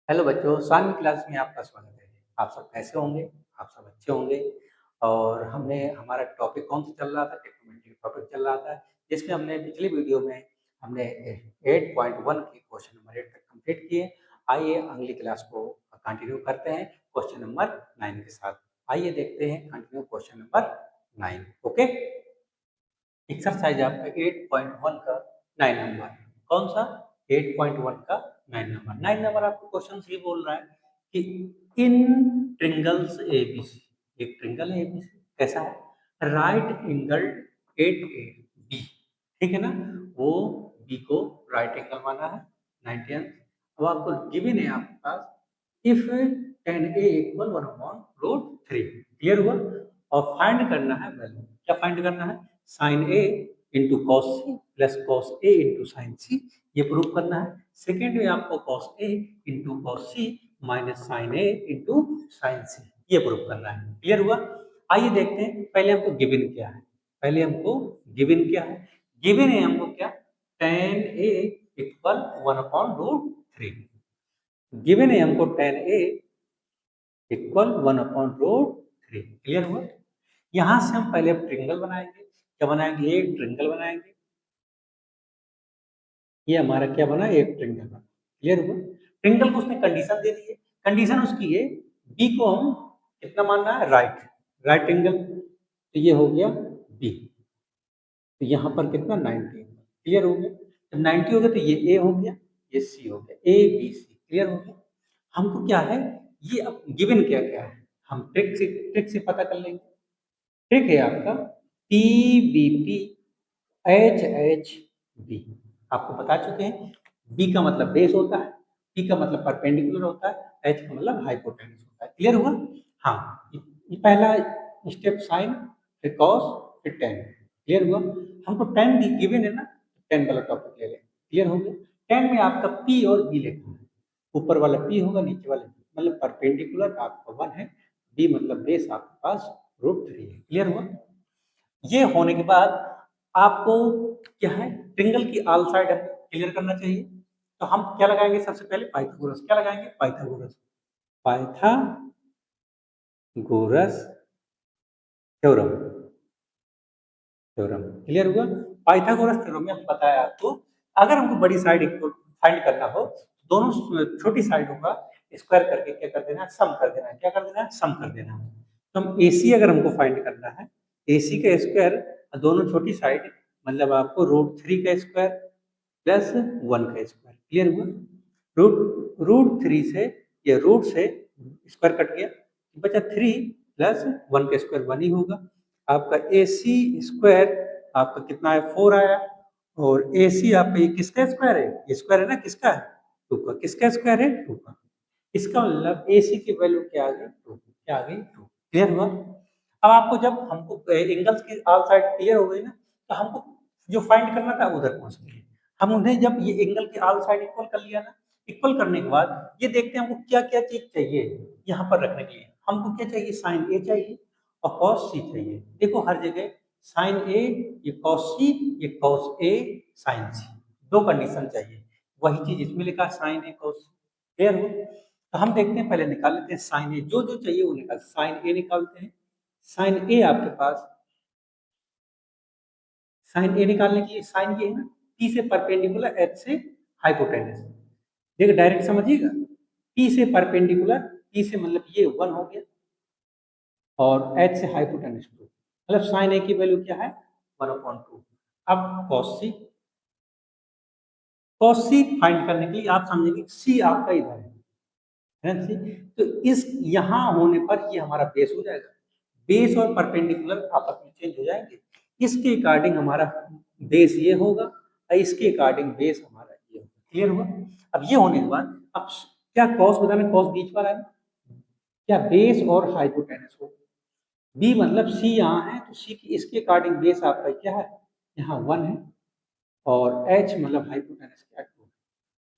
Hello बच्चों, Saanvi class में आपका स्वागत है। आप सब कैसे होंगे? आप सब अच्छे होंगे। और हमने हमारा टॉपिक कौन सा चल रहा था? टेक्नोमेट्री टॉपिक चल रहा था, जिसमें हमने पिछली वीडियो में हमने 8.1 के क्वेश्चन नंबर 8 तक कंप्लीट किए। आइए अगली क्लास को कंटिन्यू करते हैं क्वेश्चन नंबर 9 के साथ। आइए देखते हैं continue question number 9। Okay, exercise आपका 8.1 का 9 नंबर। कौन सा? 8.1 का 9 नंबर। 9 नंबर आपको क्वेश्चन ये बोल रहा है कि इन ट्रिंगल्स एबीसी, एक ट्रिंगल है एबीसी, कैसा है? Right angle at A B, ठीक है ना? वो बी को राइट एंगल माना है 90 अंश। अब आपको गिवन है आपके पास if tan a equal 1/√3, clear हुआ? और फाइंड करना है वैल्यू। क्या फाइंड करना है? Sine A into cos C plus cos A into sine C, ये प्रूव करना है। सेकेंड में आपको cos A into cos C minus sine A into sine C, ये प्रूव करना है। क्लियर हुआ? आइए देखते हैं पहले हमको गिवन क्या है। पहले हमको गिवन क्या है? गिवन है हमको क्या? tan a equal 1/√3। गिवन है हमको tan a इक्वल 1/√3। क्लियर हुआ? यहां से हम पहले ट्रिंगल बनाएंगे। क्या बनाएंगे? एक ट्रिंगल बनाएंगे। ये हमारा क्या बना? एक ट्रिंगल बना। क्लियर हुआ? ट्रिंगल को उसने कंडीशन दे दी है। कंडीशन उसकी है बी को हम कितना मानना है? Right, right angle. तो ये हो गया बी, तो यहाँ पर कितना? 90। क्लियर हो गया? जब 90 हो गया तो ये ए हो गया, ये सी हो गया, ए बी सी। क्लियर हो गया? हमको क्या है, ये अब गिवन क्या क्या है हम ट्रिक से पता कर लेंगे। ट्रिक है आपका P B P H H B. आपको बता चुके हैं बी का मतलब बेस होता है, पी का मतलब परपेंडिकुलर होता है, एच का मतलब हाइपोटेन्यूस होता है। क्लियर हुआ? हाँ, ये पहला स्टेप साइन, फिर कॉस, फिर टेन। क्लियर हुआ? हमको टेन गिवन है ना, टेन वाला टॉपिक ले लें। क्लियर हो गया? टेन में आपका पी और बी लिखना है। ऊपर वाला पी होगा, नीचे वाला बी, मतलब परपेंडिकुलर आपका 1 है, बी मतलब बेस आपके पास √3 है। क्लियर हुआ? ये होने के बाद आपको क्या है, ट्रिंगल की ऑल साइड क्लियर करना चाहिए। तो हम क्या लगाएंगे? सबसे पहले पाइथागोरस। क्या लगाएंगे? Pythagoras, Pythagoras theorem. Theorem clear हुआ? पाइथागोरस थ्योरम में हम बताया आपको, अगर हमको बड़ी साइड फाइंड करना हो, दोनों छोटी साइडों का स्क्वायर करके क्या कर देना है? सम कर देना है। क्या कर देना है? सम कर देना है। तो हम एसी अगर हमको फाइंड करना है, एसी का स्क्वायर दोनों छोटी साइड मतलब आपको √3 का स्क्वायर प्लस 1 का स्क्वायर। क्लियर हुआ? रूट 3 से, ये रूट से स्क्वायर कट गया, बचा 3 प्लस 1 का स्क्वायर 1 ही होगा। आपका ए सी स्क्वायर आपका कितना है? 4 आया। और ए सी आपका ये किसका स्क्वायर है? ये स्क्वायर है ना, किसका है? 2 का। किसका स्क्वायर है? 2 का। इसका मतलब ए सी की वैल्यू क्या आ गई? 2। क्या आ गई? 2। क्लियर हुआ? अब आपको जब हमको एंगल्स की ऑल साइड क्लियर हो गई ना, तो हमको जो फाइंड करना था उधर पहुंच गए। हम उन्हें जब ये एंगल की ऑल साइड इक्वल कर लिया ना, इक्वल करने के बाद ये देखते हैं हमको क्या क्या चीज चाहिए यहाँ पर रखने के लिए। हमको क्या चाहिए? साइन ए चाहिए और कॉस सी चाहिए। देखो हर जगह साइन ए, ये कॉस सी, ये कॉस ए साइन सी, दो कंडीशन चाहिए। वही चीज इसमें लिखा साइन ए कॉस सी। क्लियर हो? तो हम देखते हैं, पहले निकाल लेते हैं साइन ए, जो जो चाहिए वो निकाल। साइन ए निकालते हैं। साइन ए आपके पास, साइन ए निकालने के लिए साइन ये है ना, टी से परपेंडिकुलर, एच से हाइपोटेन्यूस। देखिए डायरेक्ट समझिएगा, टी से परपेंडिकुलर, टी से मतलब ये 1 हो गया, और एच से हाइपोटेन्यूस 2, मतलब साइन ए की वैल्यू क्या है? 1/2। अब कॉस सी, कॉस सी फाइंड करने के लिए आप समझेंगे सी आपका इधर है ना सी। तो इस यहाँ होने पर ये हमारा बेस हो जाएगा। बेस और परपेंडिकुलर आपस में चेंज हो जाएंगे। इसके अकॉर्डिंग हमारा बेस ये होगा और इसके अकॉर्डिंग बेस हमारा ये होगा। क्लियर हुआ? अब ये होने के बाद अब क्या कॉस बताना, कॉस बीच वाला है, क्या बेस और हाइपोटेनस हो। बी मतलब सी यहाँ है, तो सी की इसके अकॉर्डिंग बेस आपका क्या है? यहाँ 1 है, और एच मतलब हाइपोटेनस क्या है? 2।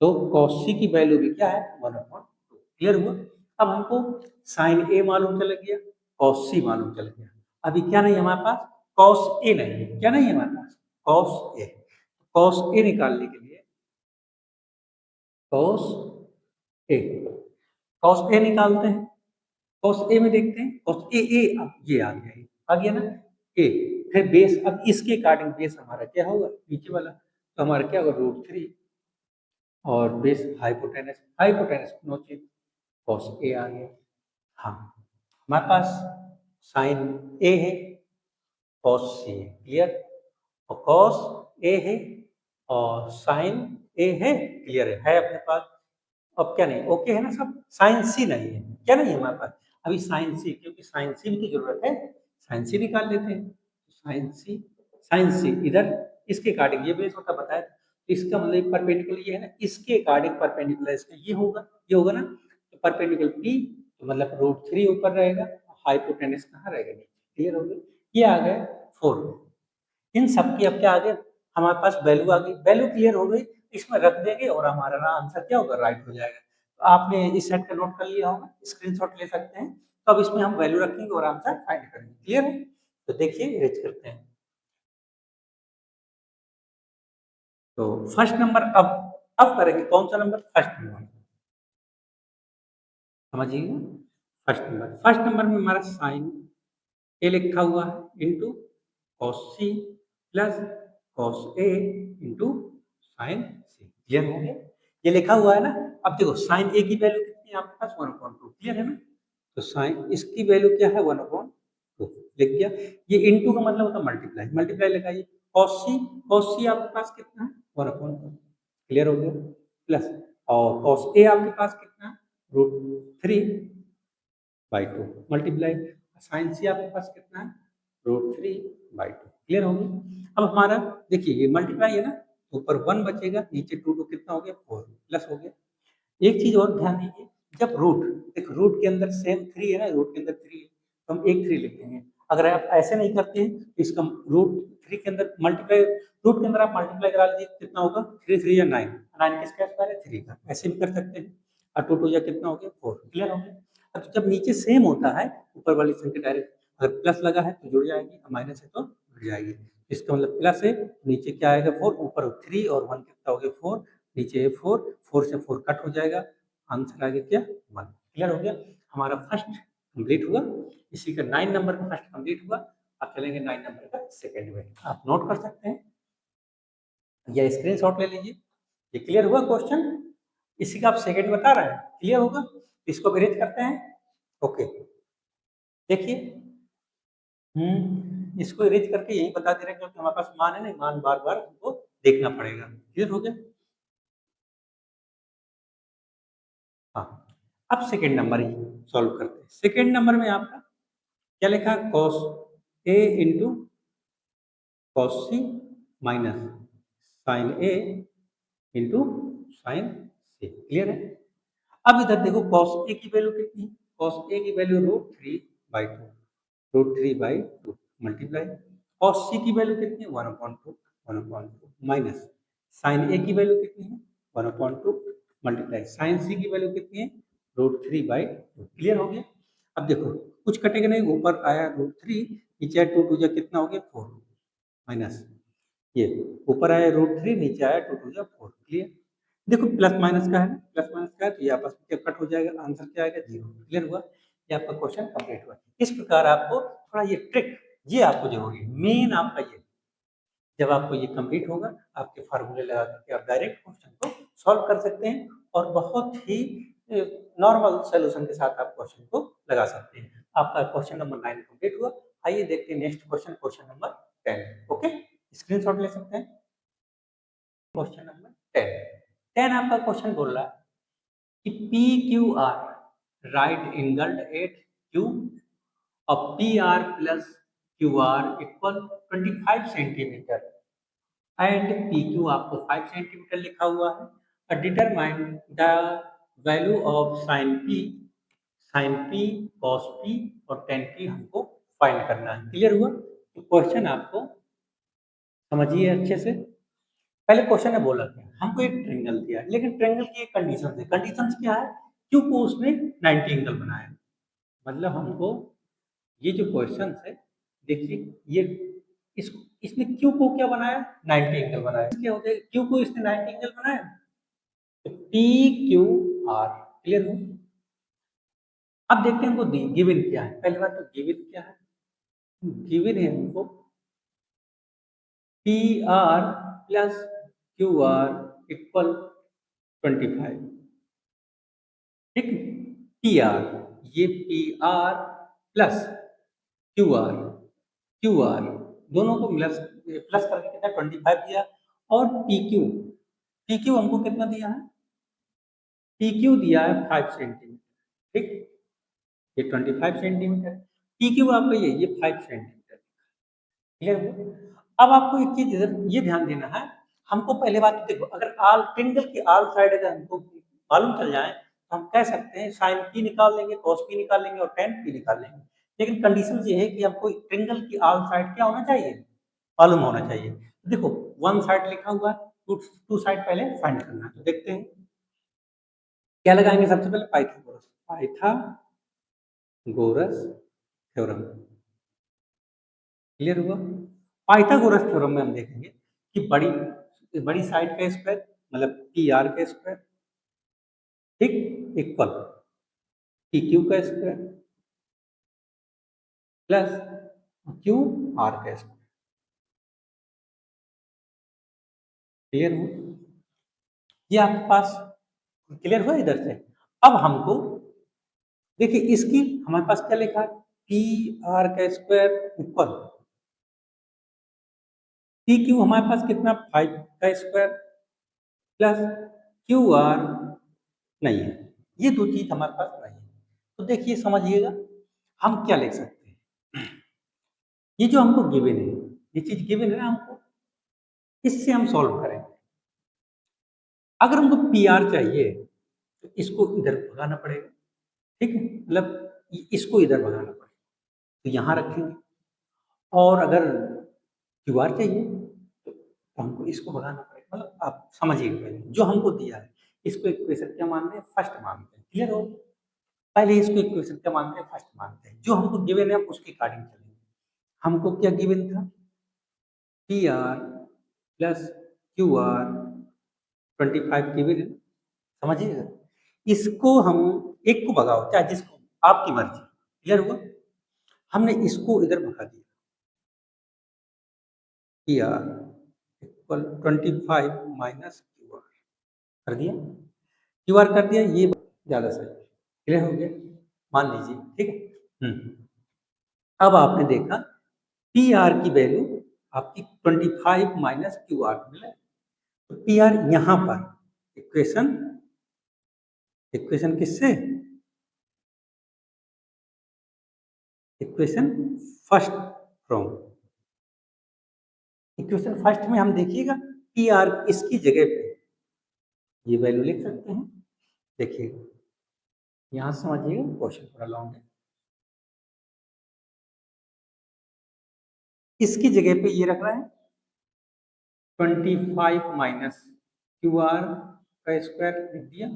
तो कॉस सी की वैल्यू भी क्या है? 1/2। क्लियर हुआ? अब हमको साइन ए मालूम चल गया, कॉस सी मालूम चल गया। अभी क्या नहीं है हमारे पास? कॉस ए नहीं है। क्या नहीं है हमारे पास? Cos A. कॉस ए निकालने के लिए, कॉस ए कॉस ए निकालते हैं, कॉस ए में देखते हैं, कॉस ए अब ये आ गया ना ए, फिर बेस, अब इसके अकॉर्डिंग बेस हमारा क्या होगा, नीचे वाला, तो हमारा क्या होगा, √3 और base hypotenuse, hypotenuse no change, cos A आ गया। हाँ, हमारे पास साइन ए है, कॉस सी है, क्लियर, और कॉस ए है और साइन ए है, क्लियर है अपने पास। अब क्या नहीं, ओके है ना सब, साइन सी नहीं है, क्या नहीं है हमारे पास अभी साइन सी, क्योंकि साइन सी की जरूरत है, साइन सी निकाल लेते हैं, साइन सी, साइन सी इधर इसके अकॉर्डिंग ये बेस होता बताया, तो इसका मतलब परपेंडिकुलर ये है ना, इसके अकॉर्डिंग परपेंडिकुलर इसका ये होगा ना, तो परपेंडिकुलर पी, तो मतलब √3 ऊपर रहेगा, हाइपोटेनस कहाँ रहेगा नीचे, क्लियर हो गया, ये आ गया 4। इन सब की अब क्या आ गया, हमारे पास वैल्यू आ गई, वैल्यू क्लियर हो गई, इसमें रख देंगे और हमारा ना आंसर क्या होगा, राइट हो जाएगा। तो आपने इस सेट का नोट कर लिया होगा, स्क्रीनशॉट ले सकते हैं, तो अब इसमें हम वैल्यू रखेंगे और आंसर फाइंड करेंगे, क्लियर है। तो देखिए इरेज करते हैं, तो फर्स्ट नंबर अब करेंगे, कौन सा नंबर, फर्स्ट नंबर, समझिए, फर्स्ट नंबर में हमारा साइन ए लिखा हुआ है into cos C plus cos A into sine C, clear हो गया, ये लिखा हुआ है ना। अब देखो साइन ए की वैल्यू कितनी है आपके पास, 1/2, क्लियर है ना, तो साइन इसकी वैल्यू क्या है, 1/2 लिख दिया, ये इंटू का मतलब होता है मल्टीप्लाई, मल्टीप्लाई लगाइए, कॉस सी आपके पास कितना है, 1/2, क्लियर हो गया, प्लस, और कॉस ए आपके पास कितना है, √3/2 मल्टीप्लाई, साइन सी आपके पास कितना है, √3/2, क्लियर हो गया। अब हमारा देखिए ये मल्टीप्लाई है ना, ऊपर 1 बचेगा, नीचे 2 कितना हो गया, 4 प्लस हो गया। एक चीज और ध्यान दीजिए, जब देखो रूट के अंदर सेम 3 है ना, रूट के अंदर 3 है, तो हम एक 3 लिख देंगे। अगर आप ऐसे नहीं करते हैं तो इसका √3 के अंदर मल्टीप्लाई, रूट के अंदर आप मल्टीप्लाई करा लीजिए, कितना होगा, 3 3 या 9, 9 किसका स्क्वायर है, 3 का, ऐसे भी कर सकते हैं, और 2 2 या कितना हो गया, 4, क्लियर हो गया। अब जब नीचे सेम होता है, ऊपर वाली संख्या डायरेक्ट अगर प्लस लगा है तो जुड़ जाएगी, माइनस है तो जुड़ जाएगी, इसका मतलब प्लस है, नीचे क्या आएगा 4, ऊपर 3 और 1 कितना हो गया 4, नीचे 4, 4 से 4 कट हो जाएगा, आंसर आ गया क्या, 1, क्लियर हो गया। हमारा फर्स्ट कंप्लीट हुआ, इसी का 9 नंबर का फर्स्ट कंप्लीट हुआ। अब चलेंगे 9 नंबर का सेकंड में, आप नोट कर सकते हैं या स्क्रीनशॉट ले लीजिए। ये क्लियर हुआ क्वेश्चन, इसी का आप सेकंड बता रहे हैं, क्लियर होगा, इसको अरेंज करते हैं, ओके, देखिए, इसको अरेंज करके यही बता दे रहे हैं, क्योंकि हमारे पास मान है ना, मान बार बार हमको देखना पड़ेगा, क्लियर हो गया। हाँ, अब सेकंड नंबर ही सॉल्व करते हैं। सेकंड नंबर में आपका क्या लिखा, cos A into cos C minus sine A into sine C, clear है। अब इधर देखो कॉस ए की वैल्यू कितनी है, कॉस ए की वैल्यू √3/2 मल्टीप्लाई, कॉस सी की वैल्यू कितनी है, 1/2 माइनस साइन ए की वैल्यू कितनी है, 1/2 मल्टीप्लाई साइन सी की वैल्यू कितनी है, √3/2, क्लियर हो गया। अब देखो कुछ कटेगा नहीं, ऊपर आया √3, नीचे आया 2 2 जा कितना हो गया 4, माइनस ये ऊपर आया √3, नीचे आया 2 2 जा 4, क्लियर। देखो प्लस माइनस का है ना, प्लस माइनस का है तो ये आपस में क्या कट हो जाएगा, आंसर क्या आएगा, 0, क्लियर हुआ, ये आपका क्वेश्चन कंप्लीट हुआ। इस प्रकार आपको थोड़ा ये ट्रिक, ये आपको जरूरी है, मेन आपका ये, जब आपको ये कंप्लीट होगा, आपके फार्मूले लगा करके आप डायरेक्ट क्वेश्चन को सॉल्व कर सकते हैं, और बहुत ही नॉर्मल सोल्यूशन के साथ आप क्वेश्चन को लगा सकते हैं। आपका क्वेश्चन नंबर 9 कंप्लीट हुआ। आइए देखते हैं next question, question number 10, okay, screenshot ले सकते हैं। क्वेश्चन नंबर 10 आपका क्वेश्चन बोल रहा है कि P Q R right angled at Q of PR plus QR equal 25 centimetre and PQ आपको 5 सेंटीमीटर लिखा हुआ है। Determine the value of sine P, cos P और टेन P हमको फाइंड करना है, क्लियर हुआ। तो क्वेश्चन आपको समझिए अच्छे से। पहले क्वेश्चन ने बोला कि हमको एक ट्रेंगल दिया है, लेकिन ट्रेंगल की एक कंडीशन है, कंडीशन क्या है, क्यू को उसने 90 एंगल बनाया, मतलब हमको ये जो क्वेश्चन है, देखिए ये इस इसने क्यू को क्या बनाया, 90 एंगल बनाया, क्या होता है, क्यू को इसने 90 एंगल बनाया, तो पी क्यू आर, क्लियर हो, अब देखते हैं हमको गिवन क्या है। पहली बात तो गिवन क्या है, गिवन है हमको P R plus Q are equal 25। ठीक, पी आर, ये P R plus Q are, Q R दोनों को प्लस करके कितना 25 दिया। और पी क्यू, पी क्यू हमको कितना दिया है, पी क्यू दिया है 5 सेंटीमीटर। ठीक, ये 25 सेंटीमीटर, पी क्यू आपका ये 5 सेंटीमीटर। क्लियर हुआ। अब आपको एक चीज इधर ये ध्यान देना है, हमको पहले बात तो देखो, अगर आल ट्रिंगल की आल साइड अगर हमको मालूम चल जाए तो हम कह सकते हैं साइन पी निकाल लेंगे, कॉस पी निकाल लेंगे और टेन पी निकाल लेंगे। लेकिन कंडीशन ये है कि हमको ट्रिंगल की आल साइड क्या होना चाहिए, मालूम होना चाहिए। देखो वन साइड लिखा हुआ है, टू साइड पहले फाइंड करना है। तो देखते हैं क्या लगाएंगे, सबसे पहले पाइथागोरस, पाइथागोरस थ्योरम। क्लियर हुआ। पाइथागोरस थ्योरम में हम देखेंगे कि बड़ी बड़ी साइड का स्क्वायर मतलब पी आर का स्क्वायर, ठीक, इक्वल पी क्यू का स्क्वायर प्लस क्यू आर का स्क्वायर। क्लियर हुआ, ये आपके पास क्लियर हुआ इधर से। अब हमको देखिए इसकी हमारे पास क्या लिखा है, पी आर का स्क्वायर इक्वल पी क्यू हमारे पास कितना 5 का स्क्वायर प्लस क्यू आर नहीं है, ये दो चीज हमारे पास नहीं है। तो देखिए समझिएगा हम क्या लिख सकते हैं, ये जो हमको गिवन है, ये चीज गिवन है ना हमको, इससे हम सॉल्व करेंगे। अगर हमको पी आर चाहिए तो इसको इधर भगाना पड़ेगा। ठीक है, मतलब इसको इधर भगाना पड़ेगा, तो यहाँ रखेंगे। और अगर क्यू आर चाहिए तो हमको इसको भगाना पड़ेगा। मतलब आप समझिएगा, पहले जो हमको दिया है इसको इक्वेशन क्या मान रहे हैं, फर्स्ट मानते हैं। क्लियर हो, पहले इसको इक्वेशन क्या मानते हैं, फर्स्ट मानते हैं। जो हमको गिवन है उसके अकॉर्डिंग चलेंगे। हमको क्या गिवन था, P R plus Q are 25 given है, समझिएगा। इसको हम एक को भगाओ चाहे जिसको, आपकी मर्जी। क्लियर हुआ, हमने इसको इधर भगा दिया, P R equal 25 minus Q R कर दिया, क्यू आर कर दिया, ये ज्यादा सही। क्लियर हो गया, मान लीजिए। ठीक है, अब आपने देखा पी आर की वैल्यू आपकी 25 माइनस क्यू आर मिला। तो पी आर यहां पर इक्वेशन, इक्वेशन किससे, equation first from, equation first में हम देखिएगा पी आर इसकी जगह पे ये वैल्यू लिख सकते हैं। देखिएगा यहां समझिएगा, क्वेश्चन थोड़ा लॉन्ग है। इसकी जगह पे ये रख रहा है 25 माइनस क्यू आर का स्क्वायर लिख दिया।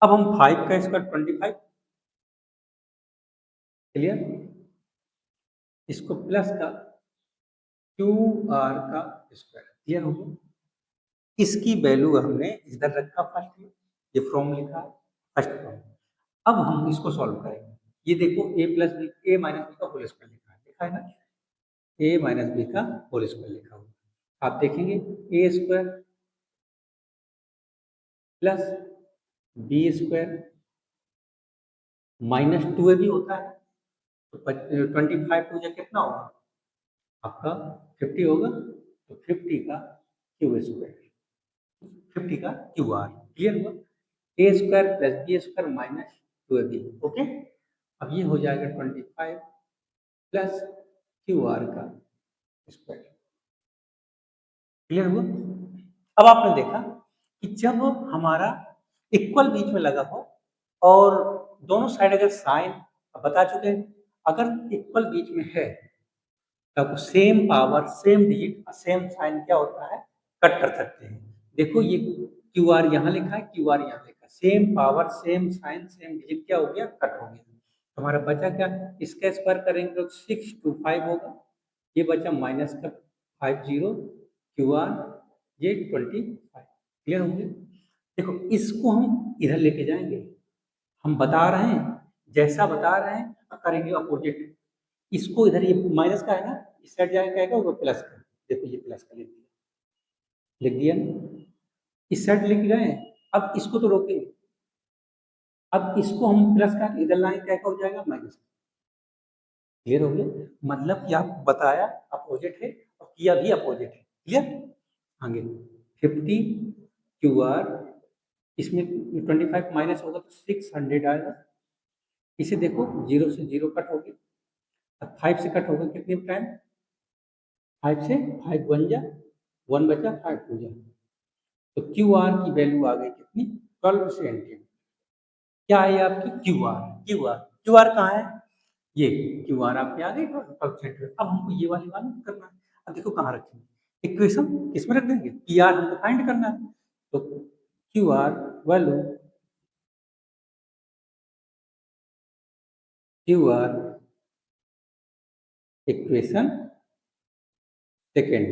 अब हम 5 का स्क्वायर 25, क्लियर, इसको प्लस का क्यू आर का स्क्वायर, क्लियर हो गया। इसकी वैल्यू हमने इधर रखा फर्स्ट में, ये फ्रॉम लिखा है फर्स्ट फ्रॉम। अब हम इसको सॉल्व करेंगे। ये देखो A plus B, A minus B का होल स्क्वायर लिखा है, देखा है ना, ए माइनस बी का होल स्क्वायर लिखा हुआ। आप देखेंगे A square plus B square minus 2 भी होता है, तो 25 टू जा कितना होगा आपका 50 होगा, तो 50 का क्यू स्क्वायर, 50 का क्यू आर। क्लियर हुआ, A square plus B square minus 2ab। Okay, अब ये हो जाएगा 25 प्लस क्यू आर का स्क्वायर। क्लियर हुआ। अब आपने देखा कि जब हमारा इक्वल बीच में लगा हो और दोनों साइड अगर साइन बता चुके हैं, अगर इक्वल बीच में है तब same power same digit same sign क्या होता है, कट कर सकते हैं। देखो ये क्यू आर यहाँ लिखा है, क्यू आर यहाँ लिखा है, same power same sign same digit क्या हो गया, कट हो गया। हमारा बचा क्या, इसका स्क्वायर करेंगे तो 625 होगा, ये बचा माइनस का 50 क्यू आर, ये 25। क्लियर हो गया। देखो इसको हम इधर लेके जाएंगे, हम बता रहे हैं जैसा बता रहे हैं अब करेंगे अपोजिट। इसको इधर ये माइनस का है ना, इस साइड जाएगा क्या होगा प्लस का। देखो ये प्लस का लिख दिया ना, इस साइड लिख गए। अब इसको तो रोकेंगे, अब इसको हम प्लस का इधर लाएंगे क्या हो जाएगा माइनस। क्लियर हो गया, मतलब कि आप बताया अपोजिट है और किया भी अपोजिट है। क्लियर, आगे 50 क्यू आर, इसमें 25 माइनस होगा तो 600 आएगा। इसे देखो 0 से 0 कट हो गया, अब 5 से कट होगा कितने टाइम, 5 से 5 1 जा 1 बचा 5 2 जा, तो क्यू आर की वैल्यू आ गई कितनी 12 सेंटीमीटर। क्या है आपकी Q R, Q R, Q R कहाँ है, ये क्यू आर आपके आ गई 12 सेंटीमीटर। अब हमको ये वाली मालूम करना है, अब देखो कहाँ रखेंगे इक्वेशन, किसमें रख देंगे, पी आर हमको फाइंड करना है, तो Q R value, Q R equation second,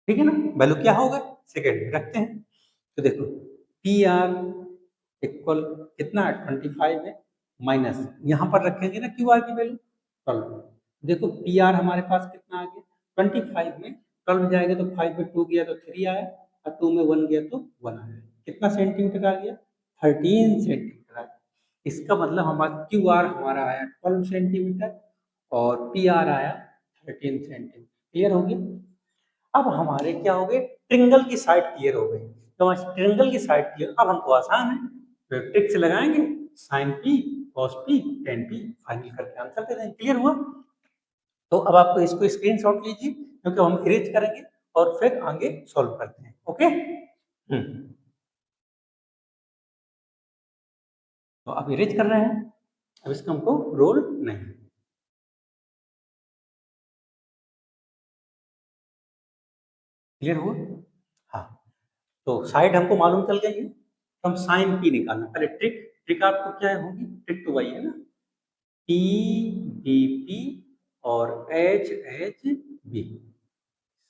ठीक है ना, वैल्यू क्या होगा सेकेंड में रखते हैं। तो देखो पी आर इक्वल कितना है 25 है, माइनस यहाँ पर रखेंगे ना क्यू आर की वैल्यू 12। देखो पी आर हमारे पास कितना आ गया 25 में 12 जाएगा तो 5 में 2 गया तो 3 आया, और 2 में 1 गया तो 1 आया, कितना सेंटीमीटर आ गया 13 सेंटीमीटर आ गया। इसका मतलब हमारा क्यू आर हमारा आया 12 सेंटीमीटर और पी आर आया 13 सेंटीमीटर। क्लियर हो गया, अब हमारे क्या हो गए ट्रिंगल की साइड क्लियर हो गई, तो हमारे ट्रिंगल की साइड क्लियर। अब हमको आसान है, तो ट्रिक से लगाएंगे sine P cos P tan P, final करके आंसर दे देंगे। क्लियर हुआ, तो अब आपको इसको स्क्रीनशॉट लीजिए क्योंकि हम इरेज करेंगे और फिर आगे सॉल्व करते हैं। ओके, तो अब इरेज कर रहे हैं, अब इसका हमको रोल नहीं। क्लियर हुआ, हाँ, तो साइड हमको मालूम चल गई है, तो हम साइन पी निकालना। पहले ट्रिक, ट्रिक आपको क्या होगी, ट्रिक तो वही है ना, पी बी पी और एच एच बी,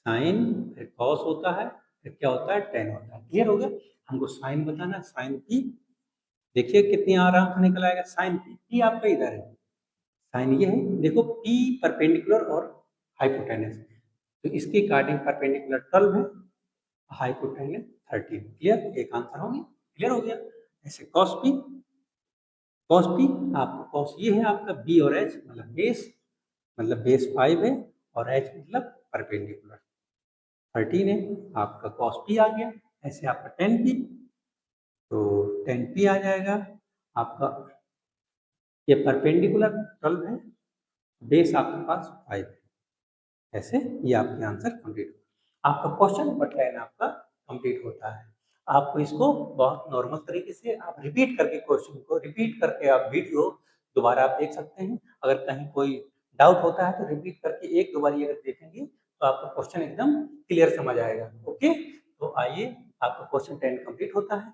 साइन फिर कॉस होता है, फिर क्या होता है टेन होता है। क्लियर हो गया, हमको साइन बताना है, साइन पी, देखिए कितनी आराम से निकल आएगा साइन पी, पी आपका इधर है, साइन ये है, देखो पी परपेंडिकुलर और हाइपोटेनस, तो इसके अकॉर्डिंग परपेंडिकुलर 12 है, हाइपोटेनस 13। क्लियर, एक आंसर हो गया। क्लियर हो गया, ऐसे कॉस पी, कॉस पी आपका कॉस ये है आपका बी और एच मतलब बेस 5 है और एच मतलब परपेंडिकुलर 13 है, आपका कॉस पी आ गया। ऐसे आपका टेन पी, तो टेन पी आ जाएगा आपका, ये परपेंडिकुलर 12 है, बेस आपके पास 5 है। ऐसे ये आपके आंसर कंप्लीट हो, आपका क्वेश्चन नंबर 10 आपका कंप्लीट होता है। आपको इसको बहुत नॉर्मल तरीके से आप रिपीट करके क्वेश्चन को रिपीट करके आप वीडियो दोबारा आप देख सकते हैं। अगर कहीं कोई डाउट होता है तो रिपीट करके एक दो बार अगर देखेंगे तो आपका क्वेश्चन एकदम क्लियर समझ आएगा। ओके, तो आइए आपका क्वेश्चन 10 कंप्लीट होता है।